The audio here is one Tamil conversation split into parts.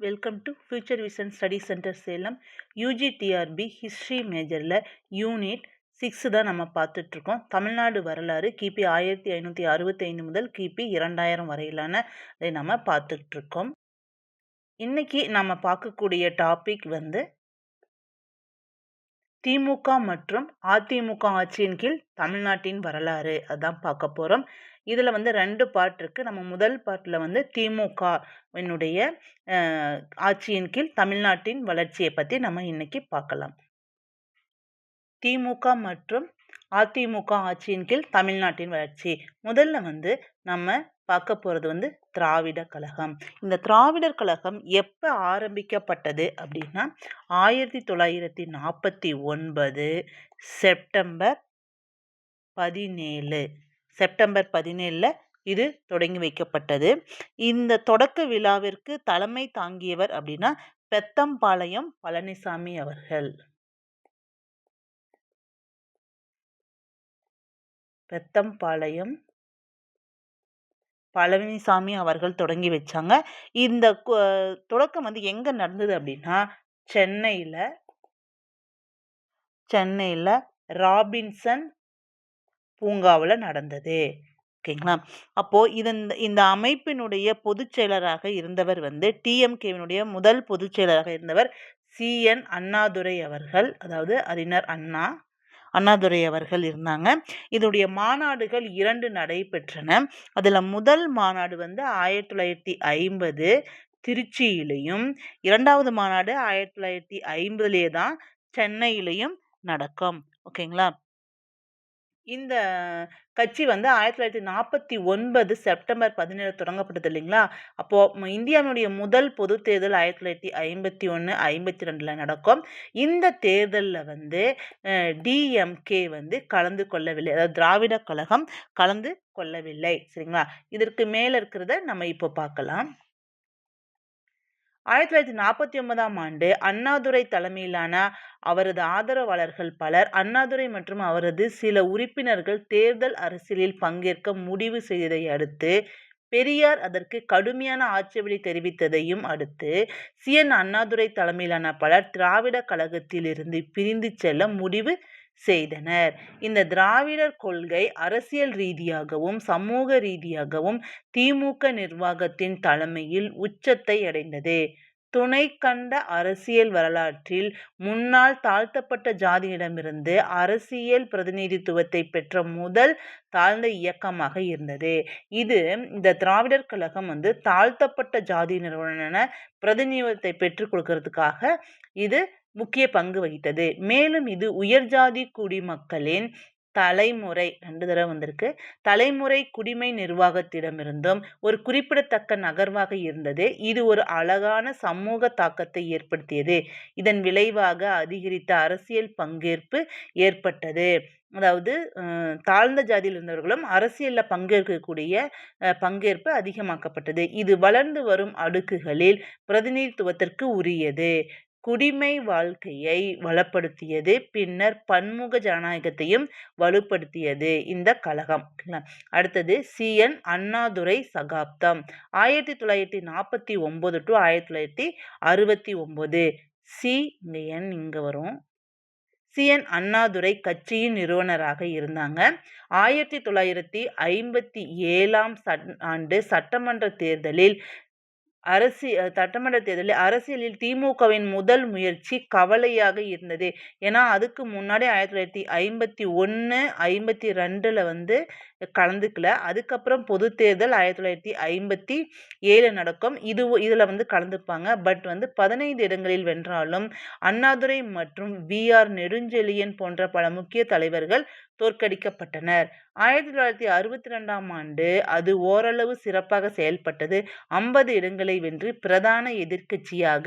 Welcome to future vision study centre Salem. UGTRB history மேஜரில் யூனிட் 6 தான் நம்ம பார்த்துட்ருக்கோம். தமிழ்நாடு வரலாறு கிபி 1565 முதல் கிபி 2000 வரையிலான இதை நம்ம பார்த்துட்ருக்கோம். இன்னைக்கு நம்ம பார்க்கக்கூடிய டாபிக் திமுக மற்றும் அதிமுக ஆட்சியின் கீழ் தமிழ்நாட்டின் வரலாறு அதான் பார்க்க போகிறோம். இதில் 2 பார்ட் இருக்குது. நம்ம முதல் பார்ட்டில் திமுகவினுடைய ஆட்சியின் கீழ் தமிழ்நாட்டின் வளர்ச்சியை பற்றி நம்ம இன்னைக்கு பார்க்கலாம். திமுக மற்றும் அதிமுக ஆட்சியின் கீழ் தமிழ்நாட்டின் வளர்ச்சி. முதல்ல நம்ம பார்க்க போகிறது திராவிட கழகம். இந்த திராவிடர் கழகம் எப்போ ஆரம்பிக்கப்பட்டது அப்படின்னா 1949 செப்டம்பர் 17 இது தொடங்கி வைக்கப்பட்டது. இந்த தொடக்க விழாவிற்கு தலைமை தாங்கியவர் அப்படின்னா பெத்தம்பாளையம் பழனிசாமி அவர்கள். பெத்தம்பாளையம் பழனிசாமி அவர்கள் தொடங்கி வச்சாங்க. இந்த தொடக்கம் எங்க நடந்தது அப்படின்னா சென்னையில் ராபின்சன் பூங்காவில் நடந்தது. ஓகேங்களா? அப்போ இந்த அமைப்பினுடைய பொதுச் செயலராக இருந்தவர் டிஎம்கேவினுடைய முதல் பொதுச் செயலராக இருந்தவர் CN அண்ணாதுரை அவர்கள், அதாவது அறிஞர் அண்ணாதுரை அவர்கள் இருந்தாங்க. இதனுடைய மாநாடுகள் 2 நடைபெற்றன. அதில் முதல் மாநாடு 1950 திருச்சியிலையும், 2வது மாநாடு 1950 தான் சென்னையிலையும் நடக்கும். ஓகேங்களா? இந்த கட்சி 1949 செப்டம்பர் 17 தொடங்கப்பட்டது இல்லைங்களா? அப்போது இந்தியாவினுடைய முதல் பொது தேர்தல் 1951 52 நடக்கும். இந்த தேர்தலில் டிஎம்கே கலந்து கொள்ளவில்லை, அதாவது திராவிட கழகம் கலந்து கொள்ளவில்லை. சரிங்களா? இதற்கு மேலே இருக்கிறத நம்ம இப்போ பார்க்கலாம். 1949ஆம் ஆண்டு அண்ணாதுரை தலைமையிலான அவரது ஆதரவாளர்கள் பலர் அண்ணாதுரை மற்றும் அவரது சில உறுப்பினர்கள் தேர்தல் அரசியலில் பங்கேற்க முடிவு செய்ததை அடுத்து பெரியார் அதற்கு கடுமையான ஆட்சேபனை தெரிவித்ததையும் அடுத்து CN அண்ணாதுரை தலைமையிலான பலர் திராவிட கழகத்திலிருந்து பிரிந்து செல்ல முடிவு செய்தனர். இந்த திராவிடர் கொள்கை அரசியல் ரீதியாகவும் சமூக ரீதியாகவும் திமுக நிர்வாகத்தின் தலைமையில் உச்சத்தை அடைந்தது. துணை கண்ட அரசியல் வரலாற்றில் முன்னால் தாழ்த்தப்பட்ட ஜாதியிடமிருந்து அரசியல் பிரதிநிதித்துவத்தை பெற்ற முதல் தாழ்ந்த இயக்கமாக இருந்தது. இந்த திராவிடர் கழகம் தாழ்த்தப்பட்ட ஜாதியினருடனான பிரதிநிதித்துவத்தை பெற்றுக் கொடுக்கறதுக்காக இது முக்கிய பங்கு வகித்தது. மேலும் இது உயர்ஜாதி குடிமக்களின் தலைமுறை 2 தடவை தலைமுறை குடிமை நிர்வாகத்திடமிருந்தும் ஒரு குறிப்பிடத்தக்க நகர்வாக இருந்தது. இது ஒரு அழகான சமூக தாக்கத்தை ஏற்படுத்தியது. இதன் விளைவாக அதிகரித்த அரசியல் பங்கேற்பு ஏற்பட்டது. அதாவது தாழ்ந்த ஜாதியில் இருந்தவர்களும் அரசியலில் பங்கேற்கக்கூடிய பங்கேற்பு அதிகமாக்கப்பட்டது. இது வளர்ந்து வரும் அடுக்குகளில் பிரதிநிதித்துவத்திற்கு உரியது. குடிமை வாழ்க்கையை வளப்படுத்தியது. பின்னர் பன்முக ஜனநாயகத்தையும் வலுப்படுத்தியது இந்த கழகம். அடுத்தது CN அண்ணாதுரை சகாப்தம் 1949 to 1969. இங்க வரும். CN அண்ணாதுரை கட்சியின் நிறுவனராக இருந்தாங்க. 1957ஆம் ஆண்டு சட்டமன்ற தேர்தலில் அரசியலில் திமுகவின் முதல் முயற்சி கவலையாக இருந்தது. ஏன்னா அதுக்கு முன்னாடி 1951 52 கலந்துக்கல. அதுக்கப்புறம் பொது தேர்தல் 1957 நடக்கும். இதில் கலந்துப்பாங்க. பட் 15 இடங்களில் வென்றாலும் அண்ணாதுரை மற்றும் VR நெடுஞ்செழியன் போன்ற பல முக்கிய தலைவர்கள் தோற்கடிக்கப்பட்டனர். 1962ஆம் ஆண்டு அது ஓரளவு சிறப்பாக செயல்பட்டது. 50 இடங்களை வென்று பிரதான எதிர்க்கட்சியாக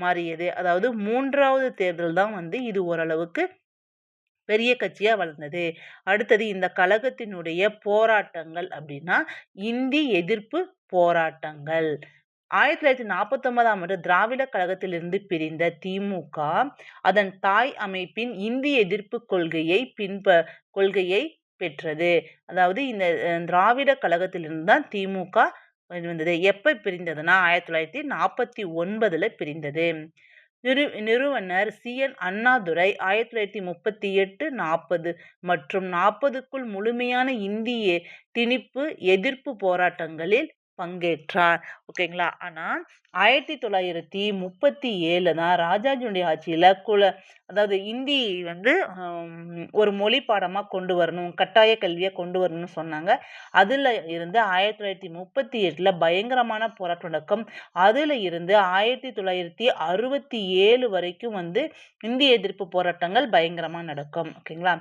மாறியது. அதாவது 3வது தேர்தல் தான் இது ஓரளவுக்கு பெரிய கட்சியா வளர்ந்தது. அடுத்தது இந்த கழகத்தினுடைய போராட்டங்கள் அப்படின்னா இந்தி எதிர்ப்பு போராட்டங்கள். 1949ஆம் ஆண்டு திராவிட கழகத்திலிருந்து பிரிந்த திமுக அதன் தாய் அமைப்பின் இந்தி எதிர்ப்பு கொள்கையை பெற்றது. அதாவது இந்த திராவிட கழகத்திலிருந்து தான் திமுக வந்தது. எப்ப பிரிந்ததுன்னா 1949ல பிரிந்தது. நிறுவனர் சி.என். அண்ணாதுரை 1938, 40 மற்றும் 40க்குள் முழுமையான இந்திய திணிப்பு எதிர்ப்பு போராட்டங்களில் பங்கேற்றார். ஓகேங்களா. ஆனா 1937 தான் ராஜாஜியுடைய ஆட்சியில அதாவது இந்தி வந்து ஒரு மொழி பாடமா கொண்டு வரணும், கட்டாய கல்வியா கொண்டு வரணும்னு சொன்னாங்க. அதுல இருந்து 1938ல பயங்கரமான போராட்டம் நடக்கும். அதுல இருந்து 1967 வரைக்கும் வந்து இந்திய எதிர்ப்பு போராட்டங்கள் பயங்கரமா நடக்கும். ஓகேங்களா.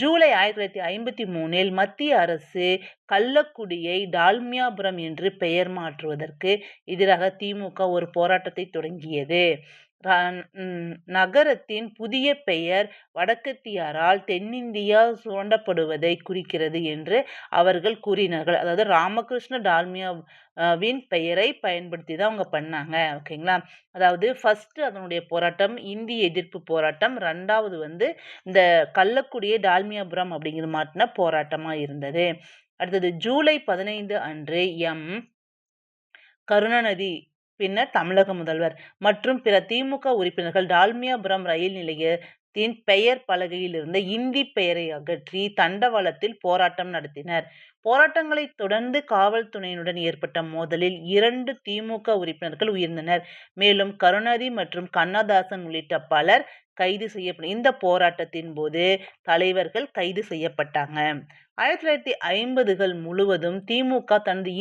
ஜூலை 1953ல் மத்திய அரசு கள்ளக்குடியை டால்மியாபுரம் என்று பெயர் மாற்றுவதற்கு எதிராக திமுக ஒரு போராட்டத்தை தொடங்கியது. நகரத்தின் புதிய பெயர் வடக்கத்தியரால் தென்னிந்தியா சுரண்டப்படுவதை குறிக்கிறது என்று அவர்கள் கூறினார்கள். அதாவது ராமகிருஷ்ண டால்மியாவின் பெயரை பயன்படுத்தி தான் அவங்க பண்ணாங்க. ஓகேங்களா. அதாவது ஃபர்ஸ்ட் அதனுடைய போராட்டம் இந்தி எதிர்ப்பு போராட்டம், 2வது வந்து இந்த கள்ளக்குடியை டால்மியாபுரம் அப்படிங்கிற மாட்டின போராட்டமா இருந்தது. அடுத்தது ஜூலை 15 அன்று கருணாநிதி பின்னர் தமிழக முதல்வர் மற்றும் பிற திமுக உறுப்பினர்கள் டால்மியாபுரம் ரயில் நிலையத்தின் பெயர் பலகையில் இருந்த இந்தி பெயரை அகற்றி தண்டவாளத்தில் போராட்டம் நடத்தினர். போராட்டங்களை தொடர்ந்து காவல்துறையினுடன் ஏற்பட்ட மோதலில் 2 திமுக உறுப்பினர்கள் உயிர்ந்தனர். மேலும் கருணாநிதி மற்றும் கண்ணதாசன் உள்ளிட்ட பலர் கைது செய்யப்பட்ட இந்த போராட்டத்தின் போது தலைவர்கள் கைது செய்யப்பட்டாங்க. 1950கள் முழுவதும் திமுக தனது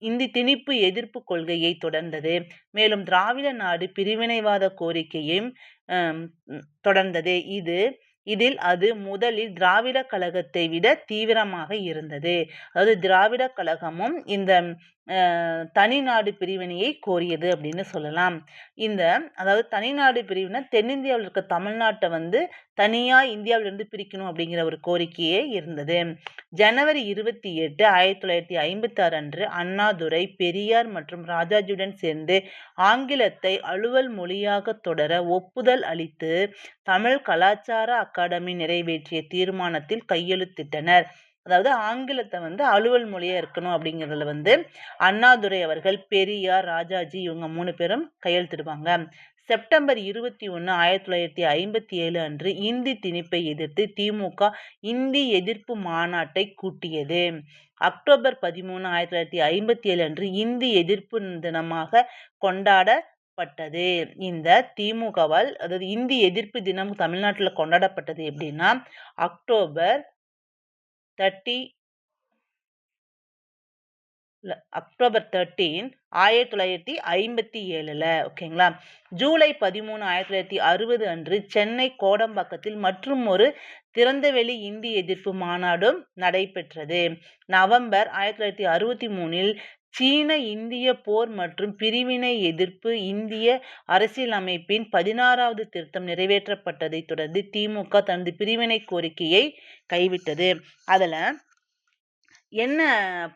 இந்தி திணிப்பு எதிர்ப்பு கொள்கையை தொடர்ந்தது. மேலும் திராவிட நாடு பிரிவினைவாத கோரிக்கையும் தொடர்ந்தது. இதில் அது முதலில் திராவிட கழகத்தை விட தீவிரமாக இருந்தது. அதாவது திராவிட கழகமும் இந்த தனிநாடு பிரிவினையை கோரியது அப்படின்னு சொல்லலாம். அதாவது தனிநாடு பிரிவினை தென்னிந்தியாவில் இருக்க தமிழ்நாட்டை வந்து தனியா இந்தியாவிலிருந்து பிரிக்கணும் அப்படிங்கிற ஒரு கோரிக்கையே இருந்தது. ஜனவரி 28, 1956 அன்று அண்ணாதுரை, பெரியார் மற்றும் ராஜாஜியுடன் சேர்ந்து ஆங்கிலத்தை அலுவல் மொழியாக தொடர ஒப்புதல் அளித்து தமிழ் கலாச்சார அகாடமி நிறைவேற்றிய தீர்மானத்தில் கையெழுத்திட்டனர். அதாவது ஆங்கிலத்தை வந்து அலுவல் மொழியா இருக்கணும் அப்படிங்கிறதுல வந்து அண்ணாதுரை அவர்கள், பெரியார், ராஜாஜி இவங்க 3 பேரும் கையெழுத்திடுவாங்க. செப்டம்பர் 21, 1957 அன்று இந்தி திணிப்பை எதிர்த்து திமுக இந்தி எதிர்ப்பு மாநாட்டை கூட்டியது. அக்டோபர் 13, 1957 அன்று இந்தி எதிர்ப்பு தினமாக கொண்டாடப்பட்டது. இந்த திமுகவால் அதாவது இந்தி எதிர்ப்பு தினம் தமிழ்நாட்டில் கொண்டாடப்பட்டது எப்படின்னா அக்டோபர் 13, 1957. ஓகேங்களா. ஜூலை 13, 1960 அன்று சென்னை கோடம்பாக்கத்தில் மற்றும் ஒரு திறந்தவெளி இந்தி எதிர்ப்பு மாநாடும் நடைபெற்றது. நவம்பர் 1963ல் சீன இந்திய போர் மற்றும் பிரிவினை எதிர்ப்பு இந்திய அரசியலமைப்பின் 16வது திருத்தம் நிறைவேற்றப்பட்டதை தொடர்ந்து திமுக தனது பிரிவினை கோரிக்கையை கைவிட்டது. அதுல என்ன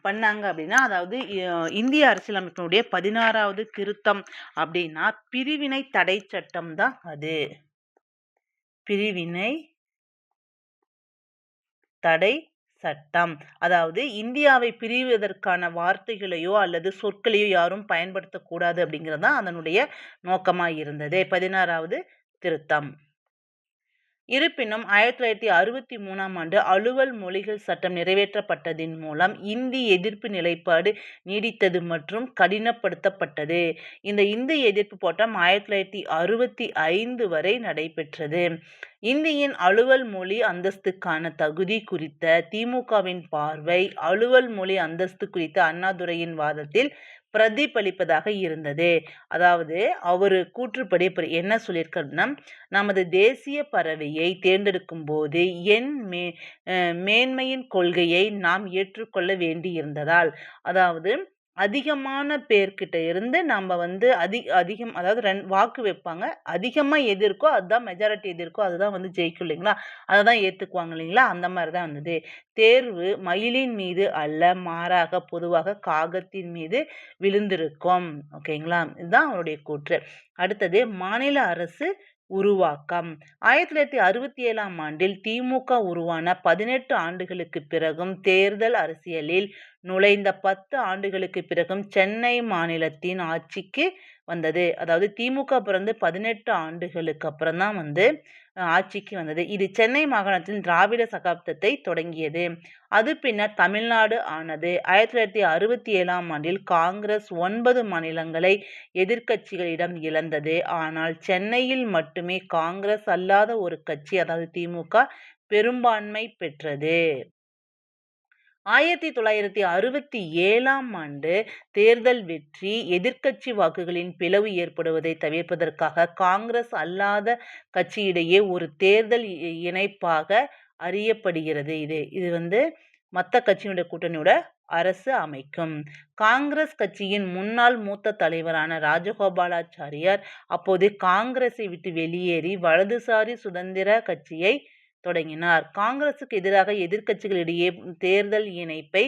பண்ணாங்க அப்படின்னா அதாவது இந்திய அரசியலமைப்பினுடைய 16வது திருத்தம் அப்படின்னா பிரிவினை தடை சட்டம் தான். அது பிரிவினை தடை சட்டம். அதாவது இந்தியாவை பிரிவதற்கான வார்த்தைகளையோ அல்லது சொற்களையோ யாரும் பயன்படுத்தக்கூடாது அப்படிங்கிறது தான் அதனுடைய நோக்கமா இருந்தது 16வது திருத்தம். இருப்பினும் 1963ஆம் ஆண்டு அலுவல் மொழிகள் சட்டம் நிறைவேற்றப்பட்டதின் மூலம் இந்தி எதிர்ப்பு நிலைப்பாடு நீடித்தது மற்றும் கடினப்படுத்தப்பட்டது. இந்த இந்தி எதிர்ப்பு போராட்டம் 1965 வரை நடைபெற்றது. இந்தியின் அலுவல் மொழி அந்தஸ்துக்கான தகுதி குறித்த திமுகவின் பார்வை அலுவல் மொழி அந்தஸ்து குறித்த அண்ணாதுரையின் வாதத்தில் பிரதிபலிப்பதாக இருந்தது. அதாவது அவரு கூற்றுப்படி என்ன சொல்லியிருக்காருன்னா நமது தேசிய பறவையை தேர்ந்தெடுக்கும் போது மேன்மையின் கொள்கையை நாம் ஏற்றுக்கொள்ள வேண்டியிருந்ததால் அதாவது அதிகமான பேர்கிட்ட இருந்து நம்ம வந்து அதிகம் அதாவது வாக்கு வைப்பாங்க. அதிகமா எது இருக்கோ அதுதான் மெஜாரிட்டி எது இருக்கோ அதுதான் வந்து ஜெயிக்கும் இல்லைங்களா. அதை தான் ஏற்றுக்குவாங்க இல்லைங்களா. அந்த மாதிரி தான் வந்தது. தேர்வு மயிலின் மீது அல்ல மாறாக பொதுவாக காகத்தின் மீது விழுந்திருக்கும். ஓகேங்களா. இதுதான் அவருடைய கூற்று. அடுத்தது மாநில அரசு உருவாக்கம். 1967ஆம் ஆண்டில் திமுக உருவான 18 ஆண்டுகளுக்கு பிறகும் தேர்தல் அரசியலில் நுழைந்த 10 ஆண்டுகளுக்கு பிறகும் சென்னை மாநிலத்தின் ஆட்சிக்கு வந்தது. அதாவது திமுக பிறந்து 18 ஆண்டுகளுக்கு அப்புறம் தான் ஆட்சிக்கு வந்தது. இது சென்னை மாகாணத்தின் திராவிட சகாப்தத்தை தொடங்கியது. அது பின்னர் தமிழ்நாடு ஆனது. 1967ஆம் ஆண்டில் காங்கிரஸ் 9 மாநிலங்களை எதிர்க்கட்சிகளிடம் இழந்தது. ஆனால் சென்னையில் மட்டுமே காங்கிரஸ் அல்லாத ஒரு கட்சி, அதாவது திமுக, பெரும்பான்மை பெற்றது. 1967ஆம் ஆண்டு தேர்தல் வெற்றி எதிர்க்கட்சி வாக்குகளின் பிளவு ஏற்படுவதை தவிர்ப்பதற்காக காங்கிரஸ் அல்லாத கட்சியிடையே ஒரு தேர்தல் இணைப்பாக அறியப்படுகிறது. இது மற்ற கட்சியினுடைய கூட்டணியோட அரசு அமைக்கும். காங்கிரஸ் கட்சியின் முன்னாள் மூத்த தலைவரான ராஜகோபாலாச்சாரியார் அப்போது காங்கிரஸை விட்டு வெளியேறி வலதுசாரி சுதந்திர கட்சியை தொடங்கினார். காங்கிரசுக்கு எதிராக எதிர்க்கட்சிகளிடையே தேர்தல் இணைப்பை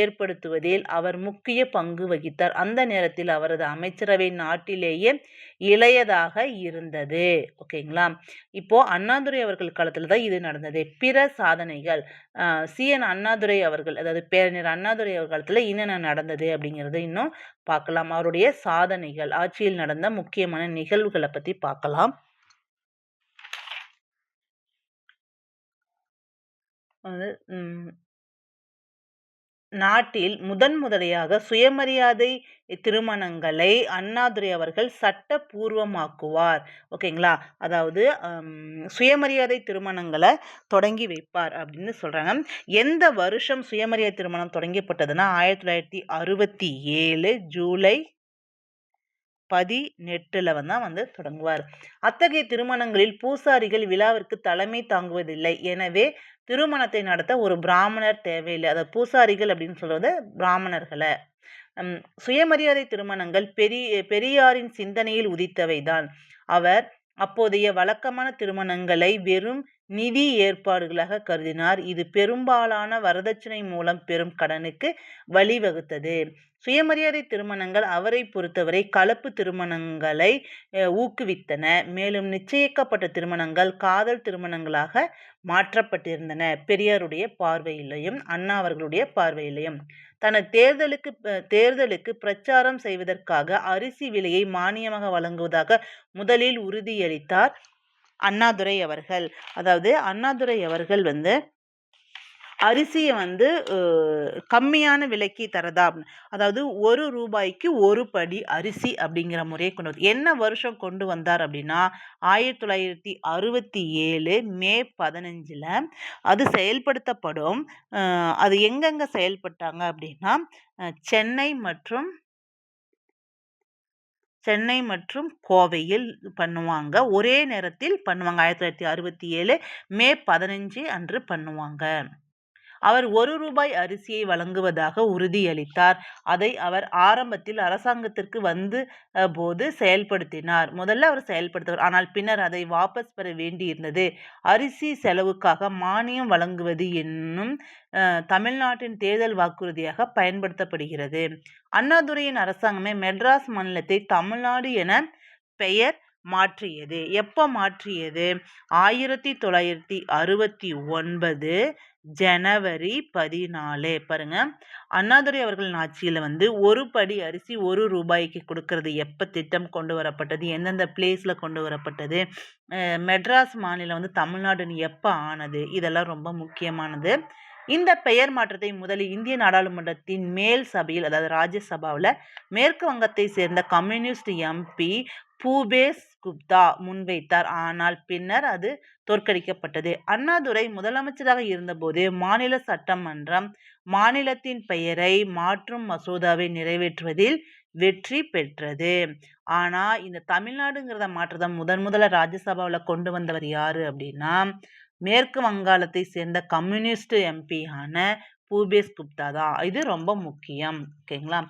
ஏற்படுத்துவதில் அவர் முக்கிய பங்கு வகித்தார். அந்த நேரத்தில் அவரது அமைச்சரவை நாட்டிலேயே இளையதாக இருந்தது. ஓகேங்களா? இப்போ அண்ணாதுரை அவர்கள் காலத்துல தான் இது நடந்தது. பிற சாதனைகள் சி.என். அண்ணாதுரை அவர்கள், அதாவது பேரறிஞர் அண்ணாதுரை அவர் காலத்துல என்னென்ன நடந்தது அப்படிங்கிறத இன்னும் பார்க்கலாம். அவருடைய சாதனைகள், ஆட்சியில் நடந்த முக்கியமான நிகழ்வுகளை பத்தி பார்க்கலாம். நாட்டில் முதன்முதலையாக சுயமரியாதை திருமணங்களை அண்ணாதுரை அவர்கள் சட்டபூர்வமாக்குவார். ஓகேங்களா? அதாவது சுயமரியாதை திருமணங்களை தொடங்கி வைப்பார் அப்படின்னு சொல்றாங்க. எந்த வருஷம் சுயமரியாதை திருமணம் தொடங்கப்பட்டதுன்னா 1967 ஜூலை 18ல தான் தொடங்குவார். அத்தகைய திருமணங்களில் பூசாரிகள் விழாவிற்கு தலைமை தாங்குவதில்லை. எனவே திருமணத்தை நடத்த ஒரு பிராமணர் தேவையில்லை. அதாவது பூசாரிகள் அப்படின்னு சொல்றது பிராமணர்களை. சுயமரியாதை திருமணங்கள் பெரியாரின் சிந்தனையில் உதித்தவைதான். அவர் அப்போதைய வழக்கமான திருமணங்களை வெறும் நிதி ஏற்பாடுகளாக கருதினார். இது பெரும்பாலான வரதட்சணை மூலம் பெறும் கடனுக்கு வழிவகுத்தது. சுயமரியாதை திருமணங்கள் அவரை பொறுத்தவரை கலப்பு திருமணங்களை ஊக்குவித்தன. மேலும் நிச்சயிக்கப்பட்ட திருமணங்கள் காதல் திருமணங்களாக மாற்றப்பட்டிருந்தன. பெரியாருடைய பார்வையிலையும் அண்ணா அவர்களுடைய பார்வையிலையும். தனது தேர்தலுக்கு பிரச்சாரம் செய்வதற்காக அரிசி விலையை மானியமாக வழங்குவதாக முதலில் உறுதியளித்தார் அண்ணாதுரை அவர்கள். அதாவது அண்ணாதுரை அவர்கள் அரிசியை கம்மியான விலைக்கு தரதா, அதாவது 1 ரூபாய்க்கு 1 படி அரிசி அப்படிங்கிற முறையை கொண்டு வந்து என்ன வருஷம் கொண்டு வந்தார் அப்படின்னா 1967 மே 15ல் அது செயல்படுத்தப்படும். அது எங்கெங்க செயல்பட்டாங்க அப்படின்னா சென்னை மற்றும் கோவையில் பண்ணுவாங்க. ஒரே நேரத்தில் பண்ணுவாங்க. 1967 மே 15 அன்று பண்ணுவாங்க. அவர் 1 ரூபாய் அரிசியை வழங்குவதாக உறுதியளித்தார். அதை அவர் ஆரம்பத்தில் அரசாங்கத்திற்கு போது செயல்படுத்தினார். முதல்ல அவர் செயல்படுத்துவார். ஆனால் பின்னர் அதை வாபஸ் பெற வேண்டியிருந்தது. அரிசி செலவுக்காக மானியம் வழங்குவது என்னும் தமிழ்நாட்டின் தேர்தல் வாக்குறுதியாக பயன்படுத்தப்படுகிறது. அண்ணாதுரையின் அரசாங்கமே மெட்ராஸ் மாநிலத்தை தமிழ்நாடு என பெயர் மாற்றியது. எப்போ மாற்றியது? 1969 ஜனவரி 14. பாருங்க, அண்ணாதுரை அவர்களின் ஆட்சியில் 1 படி அரிசி 1 ரூபாய்க்கு கொடுக்கறது எப்போ திட்டம் கொண்டு வரப்பட்டது, எந்தெந்த பிளேஸ்ல கொண்டு வரப்பட்டது, மெட்ராஸ் மாநிலம் தமிழ்நாடுன்னு எப்போ ஆனது, இதெல்லாம் ரொம்ப முக்கியமானது. இந்த பெயர் மாற்றத்தை முதலில் இந்திய நாடாளுமன்றத்தின் மேல் சபையில், அதாவது ராஜ்யசபாவில் மேற்கு வங்கத்தை சேர்ந்த கம்யூனிஸ்ட் எம்பி பூபேஸ் குப்தா முன்வைத்தார். ஆனால் பின்னர் அது தோற்கடிக்கப்பட்டது. அண்ணாதுரை முதலமைச்சராக இருந்தபோது மாநில சட்டமன்றம் மாநிலத்தின் பெயரை மாற்றும் மசோதாவை நிறைவேற்றுவதில் வெற்றி பெற்றது. ஆனா இந்த தமிழ்நாடுங்கிறத மாற்றத்தை முதல்ல ராஜ்யசபாவில் கொண்டு வந்தவர் யாரு அப்படின்னா மேற்கு வங்காளத்தை சேர்ந்த கம்யூனிஸ்ட் எம்பியான பூபேஸ் குப்தா தான். இது ரொம்ப முக்கியம். ஓகேங்களா?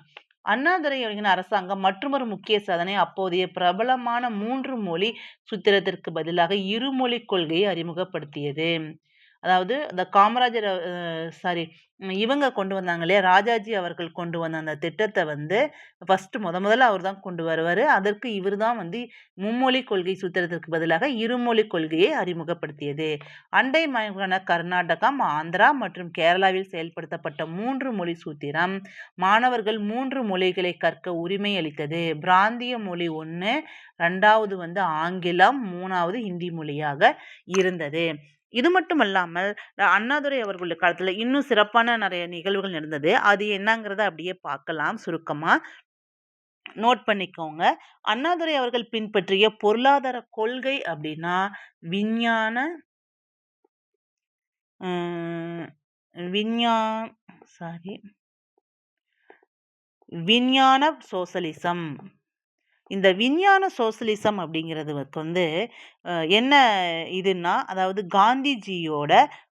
அண்ணாதுரை அவர்களின் அரசாங்கம் மற்றொரு முக்கிய சாதனை அப்போதைய பிரபலமான 3 மொழி சூத்திரத்திற்கு பதிலாக 2 மொழி கொள்கையை அறிமுகப்படுத்தியது. அதாவது இந்த காமராஜர் சாரி இவங்க கொண்டு வந்தாங்க இல்லையா, ராஜாஜி அவர்கள் கொண்டு வந்த அந்த திட்டத்தை வந்து ஃபர்ஸ்ட் முதல்ல அவர் தான் கொண்டு வருவாரு. அதற்கு இவர் தான் வந்து மும்மொழி கொள்கை சூத்திரத்திற்கு பதிலாக இருமொழி கொள்கையை அறிமுகப்படுத்தியது. அண்டை மாநிலமான கர்நாடகம், ஆந்திரா மற்றும் கேரளாவில் செயல்படுத்தப்பட்ட 3 மொழி சூத்திரம் மாணவர்கள் 3 மொழிகளை கற்க உரிமை அளித்தது. பிராந்திய மொழி 1, 2வது வந்து ஆங்கிலம், 3வது ஹிந்தி மொழியாக இருந்தது. இது மட்டும் அல்லாமல் அண்ணாதுரை அவர்களுடைய காலத்துல இன்னும் சிறப்பான நிறைய நிகழ்வுகள் நடந்தது. அது என்னங்கிறத அப்படியே பார்க்கலாம் சுருக்கமா. நோட் பண்ணிக்கோங்க. அண்ணாதுரை அவர்கள் பின்பற்றிய பொருளாதார கொள்கை அப்படின்னா விஞ்ஞான விஞ்ஞா சாரி விஞ்ஞான சோசலிசம். இந்த விஞ்ஞான சோசலிசம் அப்படிங்கிறது வந்து என்ன இதுன்னா, அதாவது காந்திஜியோட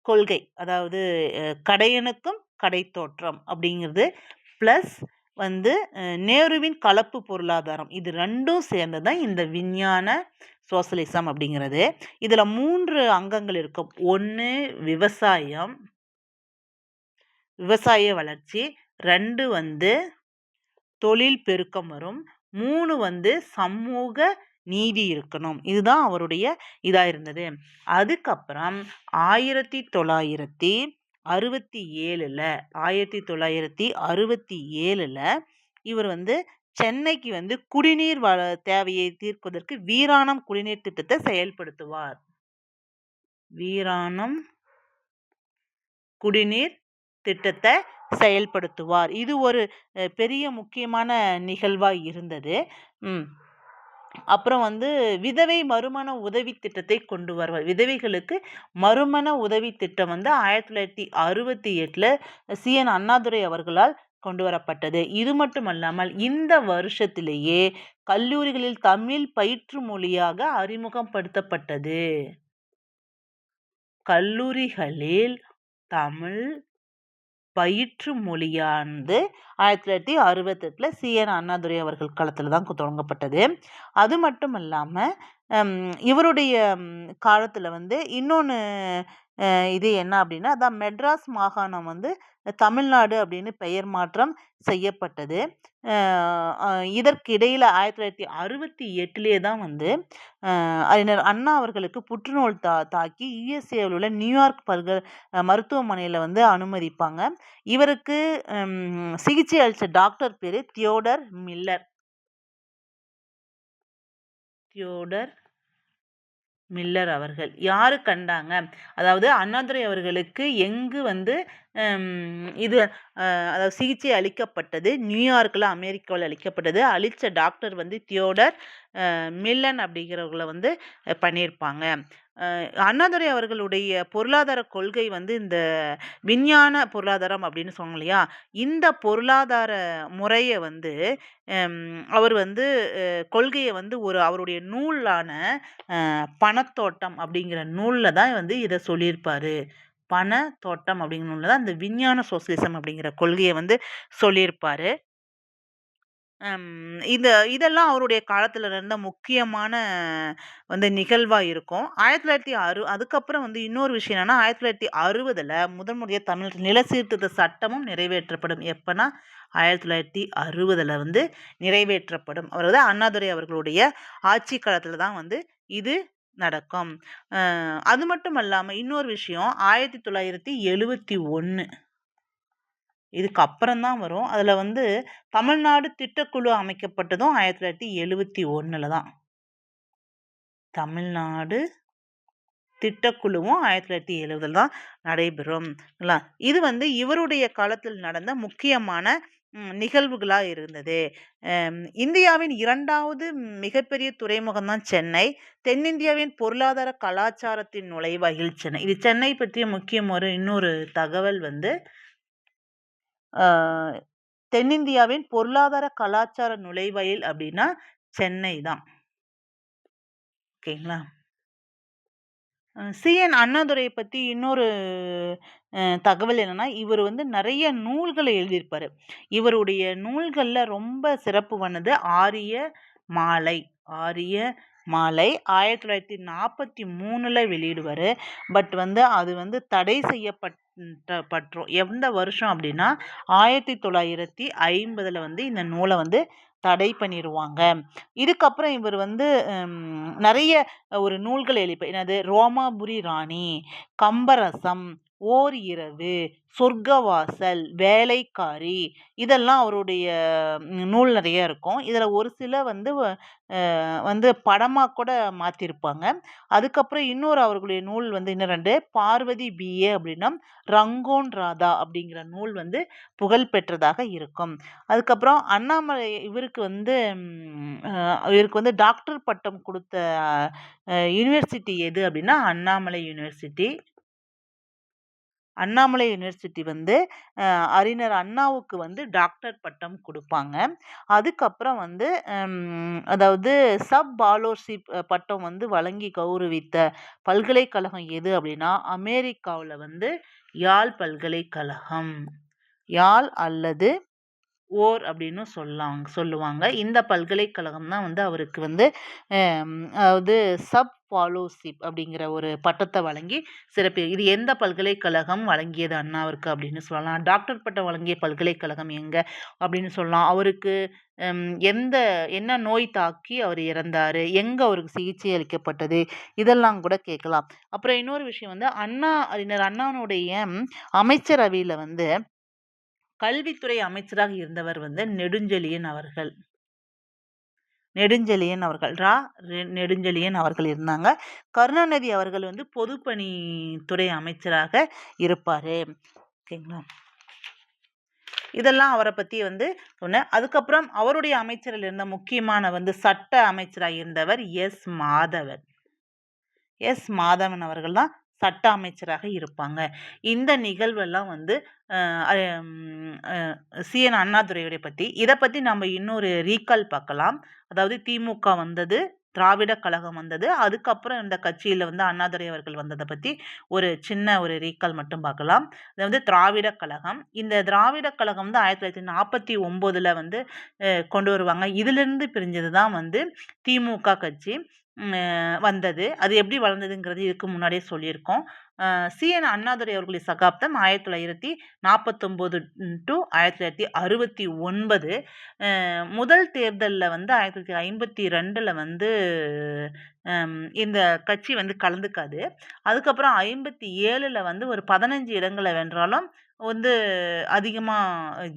கொள்கை, அதாவது கடையனுக்கும் கடைத்தோற்றம் அப்படிங்கிறது பிளஸ் வந்து நேருவின் கலப்பு பொருளாதாரம், இது ரெண்டும் சேர்ந்து தான் இந்த விஞ்ஞான சோசலிசம் அப்படிங்கிறது. இதுல 3 அங்கங்கள் இருக்கும். 1 விவசாயம், விவசாய வளர்ச்சி, 2 வந்து தொழில் பெருக்கம் வரும், 3 வந்து சமூக நீதி இருக்கணும். இதுதான் அவருடைய இதா இருந்தது. அதுக்கப்புறம் 1967ல இவர் வந்து சென்னைக்கு வந்து குடிநீர் தேவையை தீர்ப்பதற்கு வீராணம் குடிநீர் திட்டத்தை செயல்படுத்துவார். வீராணம் குடிநீர் திட்டத்தை செயல்படுத்துவார். இது ஒரு பெரிய முக்கியமான நிகழ்வா இருந்தது. அப்புறம் வந்து விதவை மறுமண உதவி திட்டத்தை கொண்டு வருவார். விதவைகளுக்கு மறுமண உதவி திட்டம் வந்து 1968ல CN அண்ணாதுரை அவர்களால் கொண்டு வரப்பட்டது. இது மட்டுமல்லாமல் இந்த வருஷத்திலேயே கல்லூரிகளில் தமிழ் பயிற்று மொழியாக அறிமுகப்படுத்தப்பட்டது. கல்லூரிகளில் தமிழ் பயிற்று மொழியானது 1968ல CN அண்ணாதுரை அவர்கள் காலத்துல தான் தொடங்கப்பட்டது. அது மட்டும் இல்லாம இவருடைய காலத்துல வந்து இன்னொன்னு இது என்ன அப்படின்னா, அதான் மெட்ராஸ் மாகாணம் வந்து தமிழ்நாடு அப்படின்னு பெயர் மாற்றம் செய்யப்பட்டது. இதற்கு இடையில 1968லேயே தான் வந்து அறிஞர் அண்ணா அவர்களுக்கு புற்றுநோய் தாக்கி யுஎஸ்ஏவில் உள்ள நியூயார்க் மருத்துவமனையில் வந்து அனுமதிப்பாங்க. இவருக்கு சிகிச்சை அளித்த டாக்டர் பேரு தியோடர் மில்லர் அவர்கள். யாரு கண்டாங்க, அதாவது அண்ணாதுரை அவர்களுக்கு எங்கு வந்து இது அதாவது சிகிச்சை அளிக்கப்பட்டது, நியூயார்க்கில் அமெரிக்காவில் அளிக்கப்பட்டது. அளித்த டாக்டர் வந்து தியோடர் மில்லன் அப்படிங்கிறவங்கள வந்து பண்ணியிருப்பாங்க. அண்ணாதுரை அவர்களுடைய பொருளாதார கொள்கை வந்து இந்த விஞ்ஞான பொருளாதாரம் அப்படின்னு சொன்னோம் இல்லையா, இந்த பொருளாதார முறையை வந்து அவர் வந்து கொள்கையை வந்து அவருடைய நூலான பணத்தோட்டம் அப்படிங்கிற நூலில் தான் வந்து இதை சொல்லியிருப்பாரு. பணத்தோட்டம் அப்படிங்கிற நூலில் தான் இந்த விஞ்ஞான சோசலிசம் அப்படிங்கிற கொள்கையை வந்து சொல்லியிருப்பாரு. இதெல்லாம் அவருடைய காலத்துல இருந்த முக்கியமான வந்து நிகழ்வா இருக்கும். அதுக்கப்புறம் வந்து இன்னொரு விஷயம் என்னன்னா, 1960ல முதல் முறையா தமிழ் நில சீர்திருத்த சட்டமும் நிறைவேற்றப்படும். எப்பன்னா 1960ல வந்து நிறைவேற்றப்படும். அதாவது அண்ணாதுரை அவர்களுடைய ஆட்சி காலத்துல தான் வந்து இது நடக்கும். அது மட்டும் அல்லாம இன்னொரு விஷயம் 1971 இதுக்கு அப்புறம் தான் வரும். அதுல வந்து தமிழ்நாடு திட்டக்குழு அமைக்கப்பட்டதும் 1971ல தான். தமிழ்நாடு திட்டக்குழுவும் 1970ல தான் நடைபெறும். இது வந்து இவருடைய காலத்தில் நடந்த முக்கியமான நிகழ்வுகளா இருந்தது. இந்தியாவின் 2வது மிகப்பெரிய துறைமுகம் தான் சென்னை. தென்னிந்தியாவின் பொருளாதார கலாச்சாரத்தின் நுழைவாயில் சென்னை. இது சென்னை பற்றிய முக்கிய இன்னொரு தகவல் வந்து தென்னிந்தியாவின் பொருளாதார கலாச்சார நுழைவாயில் அப்படின்னா சென்னை தான். ஓகேங்களா? சி.என். அண்ணாதுரைய பத்தி இன்னொரு தகவல் என்னன்னா, இவரு வந்து நெறைய நூல்கள எழுதியிருப்பாரு. இவருடைய நூல்கள்ல ரொம்ப சிறப்பு பண்ணது ஆரிய மாலை. ஆரிய மாலை 1943ல வெளியிடுவாரு. பட் வந்து அது வந்து தடை பற்றும். எந்த வருஷம் அப்டின்னா, 1950ல வந்து இந்த நூல வந்து தடை பண்ணிருவாங்க. இதுக்கப்புறம் இவர் வந்து நெறைய ஒரு நூல்கள் என்னது ரோமாபுரி ராணி, கம்பரசம், ஓர் இரவு, சொர்க்கவாசல், வேலைக்காரி இதெல்லாம் அவருடைய நூல் நெறைய இருக்கும். இதுல ஒரு சில வந்து வந்து படமா கூட மாத்திருப்பாங்க. அதுக்கப்புறம் இன்னொரு அவர்களுடைய நூல் வந்து இன்னும் 2 பார்வதி பி.ஏ. அப்படின்னா, ரங்கோன் ராதா அப்படிங்கிற நூல் வந்து புகழ் பெற்றதாக இருக்கும். அதுக்கப்புறம் அண்ணாமலை இவருக்கு வந்து டாக்டர் பட்டம் குடுத்த யுனிவர்சிட்டி எது அப்படின்னா, அண்ணாமலை யுனிவர்சிட்டி. அண்ணாமலை யுனிவர்சிட்டி வந்து அறிஞர் அண்ணாவுக்கு வந்து டாக்டர் பட்டம் குடுப்பாங்க. அதுக்கப்புறம் வந்து அதாவது சப் பாலோர்ஷிப் பட்டம் வந்து வழங்கி கௌரவித்த பல்கலைக்கழகம் எது அப்படின்னா, அமெரிக்காவுல வந்து யாழ் பல்கலைக்கழகம். யாழ் அல்லது ஓர் அப்படின்னு சொல்லுவாங்க. இந்த பல்கலைக்கழகம் தான் வந்து அவருக்கு வந்து அதாவது சப் ஃபாலோஷிப் அப்படிங்கிற ஒரு பட்டத்த வழங்கி இது எந்த பல்கலைக்கழகம் வழங்கியது அண்ணாவிற்கு அப்படின்னு சொல்லலாம். டாக்டர் பட்டம் வழங்கிய பல்கலைக்கழகம் எங்க அப்படின்னு சொல்லலாம். அவருக்கு என்ன நோய் தாக்கி அவர் இறந்தாரு? எங்க அவருக்கு சிகிச்சை அளிக்கப்பட்டது? இதெல்லாம் கூட கேட்கலாம். அப்புறம் இன்னொரு விஷயம் வந்து அறிஞர் அண்ணாவுடைய அமைச்சரவையில வந்து கல்வித்துறை அமைச்சராக இருந்தவர் வந்து நெடுஞ்செழியன் அவர்கள். நெடுஞ்செழியன் அவர்கள் இருந்தாங்க. கருணாநிதி அவர்கள் வந்து பொதுப்பணித்துறை அமைச்சராக இருப்பாரு. ஓகேங்களா? இதெல்லாம் அவரை பத்தி வந்து சொன்னேன். அதுக்கப்புறம் அவருடைய அமைச்சரில் இருந்த முக்கியமான வந்து சட்ட அமைச்சராக இருந்தவர் மாதவன் அவர்கள் தான் சட்ட அமைச்சராக இருப்பாங்க. இந்த நிகழ்வெல்லாம் வந்து சி.என். அண்ணாதுரையுடைய பத்தி. இத பத்தி நம்ம இன்னொரு ரீகால் பார்க்கலாம். அதாவது திமுக வந்தது, திராவிட கழகம் வந்தது. அதுக்கப்புறம் இந்த கட்சியில வந்து அண்ணாதுரை அவர்கள் வந்தத பத்தி ஒரு சின்ன ஒரு ரீகால் மட்டும் பார்க்கலாம். அது வந்து திராவிட கழகம். இந்த திராவிட கழகம் வந்து 1949ல வந்து கொண்டு வருவாங்க. இதிலிருந்து பிரிஞ்சது தான் வந்து திமுக கட்சி. வந்தது. அது எப்படி வளர்ந்ததுங்கிறது இதுக்கு முன்னாடியே சொல்லியிருக்கோம். சி.என். அண்ணாதுரை அவர்களுடைய சகாப்தம் 1949 டூ 1969. முதல் தேர்தல்ல வந்து 1952ல வந்து இந்த கட்சி வந்து கலந்துக்காது. அதுக்கப்புறம் 57ல வந்து ஒரு 15 இடங்கள வென்றாலும் வந்து அதிகமா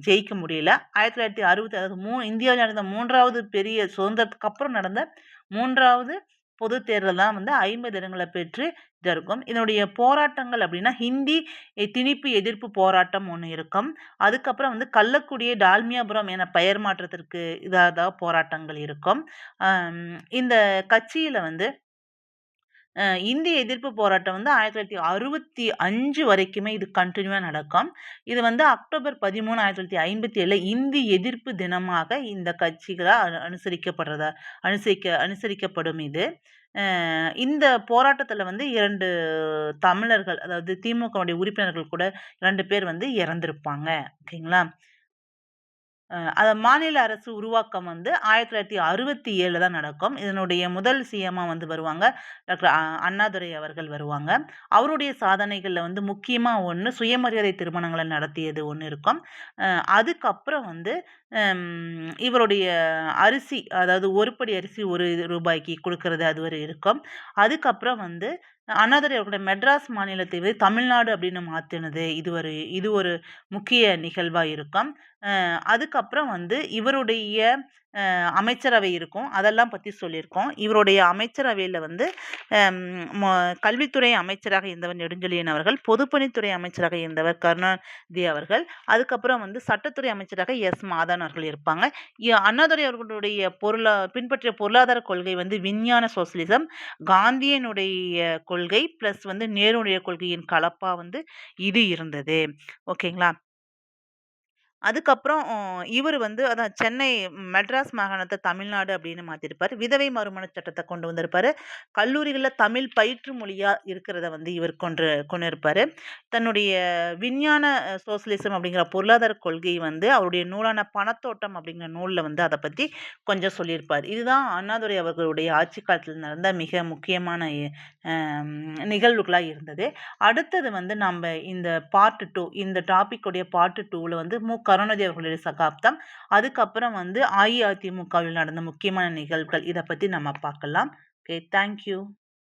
ஜெயிக்க முடியல. 1960 அதாவது இந்தியாவில நடந்த 3வது பெரிய சுதந்திரத்துக்கு அப்புறம் நடந்த 3வது பொது தேர்தல் தான் வந்து 50 இடங்கள பெற்று இதா இருக்கும். இதனுடைய போராட்டங்கள் அப்படின்னா, ஹிந்தி திணிப்பு எதிர்ப்பு போராட்டம் ஒண்ணு இருக்கும். அதுக்கப்புறம் வந்து கள்ளக்குடியை டால்மியாபுரம் என பெயர் மாற்றத்திற்கு போராட்டங்கள் இருக்கும். இந்த கட்சியில வந்து இந்திய எதிர்ப்பு போராட்டம் வந்து 1965 வரைக்குமே இது கன்டினியூவா நடக்கும். இது வந்து அக்டோபர் 13, 1957ல இந்தி எதிர்ப்பு தினமாக இந்த கட்சிகளால் அனுசரிக்கப்படும் இது. இந்த போராட்டத்துல வந்து 2 தமிழர்கள், அதாவது திமுகவுடைய உறுப்பினர்கள் கூட 2 பேர் வந்து இறந்திருப்பாங்க. ஓகேங்களா? மாநில அரசு உருவாக்கம் வந்து 1967ல தான் நடக்கும். இதனுடைய முதல் சிஎம்மா வந்து வருவாங்க. டாக்டர் அண்ணாதுரை அவர்கள் வருவாங்க. அவருடைய சாதனைகள்ல வந்து முக்கியமா ஒண்ணு சுயமரியாதை திருமணங்கள நடத்தியது ஒண்ணு இருக்கும். அதுக்கப்புறம் வந்து இவருடைய அரிசி, அதாவது ஒரு படி அரிசி ரூ. 1க்கு குடுக்கறது அது ஒரு இருக்கும். அதுக்கப்புறம் வந்து அண்ணாதுரை அவர்களுடைய மெட்ராஸ் மாநிலத்தை வந்து தமிழ்நாடு அப்படின்னு மாத்துனது இது ஒரு முக்கிய நிகழ்வா இருக்கும். அதுக்கப்புறம் வந்து இவருடைய அமைச்சரவை இருக்கும். அதெல்லாம் பத்தி சொல்லியிருக்கோம். இவருடைய அமைச்சரவையில வந்து கல்வித்துறை அமைச்சராக இருந்தவர் நெடுஞ்செழியன் அவர்கள், பொதுப்பணித்துறை அமைச்சராக இருந்தவர் கருணாநிதி அவர்கள், அதுக்கப்புறம் வந்து சட்டத்துறை அமைச்சராக மாதவன் அவர்கள் இருப்பாங்க. அண்ணாதுரை அவர்களுடைய பின்பற்றிய பொருளாதார கொள்கை வந்து விஞ்ஞான சோசலிசம், காந்தியனுடைய கொள்கை பிளஸ் வந்து நேருடைய கொள்கையின் கலப்பா வந்து இது இருந்தது. ஓகேங்களா? அதுக்கப்புறம் இவரு வந்து அதான் சென்னை மெட்ராஸ் மாகாணத்த தமிழ்நாடு அப்படின்னு மாத்திருப்பாரு. விதவை மறுமணச் சட்டத்த கொண்டு வந்திருப்பாரு. கல்லூரிகள்ல தமிழ் பயிற்று மொழியா இருக்கிறத வந்து இவர் கொண்டு இருப்பாரு. தன்னுடைய விஞ்ஞான சோசலிசம் அப்படிங்கிற பொருளாதார கொள்கை வந்து அவருடைய நூலான பணத்தோட்டம் அப்படிங்கிற நூல்ல வந்து அத பத்தி கொஞ்சம் சொல்லியிருப்பார். இதுதான் அண்ணாதுரை அவர்களுடைய ஆட்சி காலத்துல நடந்த மிக முக்கியமான நிகழ்வுகளா இருந்தது. அடுத்தது வந்து நம்ப இந்த பார்ட் 2 இந்த டாபிக் உடைய பார்ட் 2ல வந்து கருணாநிதி அவர்களுடைய சகாப்தம், அதுக்கப்புறம் வந்து அஇஅதிமுகவில் நடந்த முக்கியமான நிகழ்வுகள் இத பத்தி நம்ம பார்க்கலாம். ஓகே. Thank you.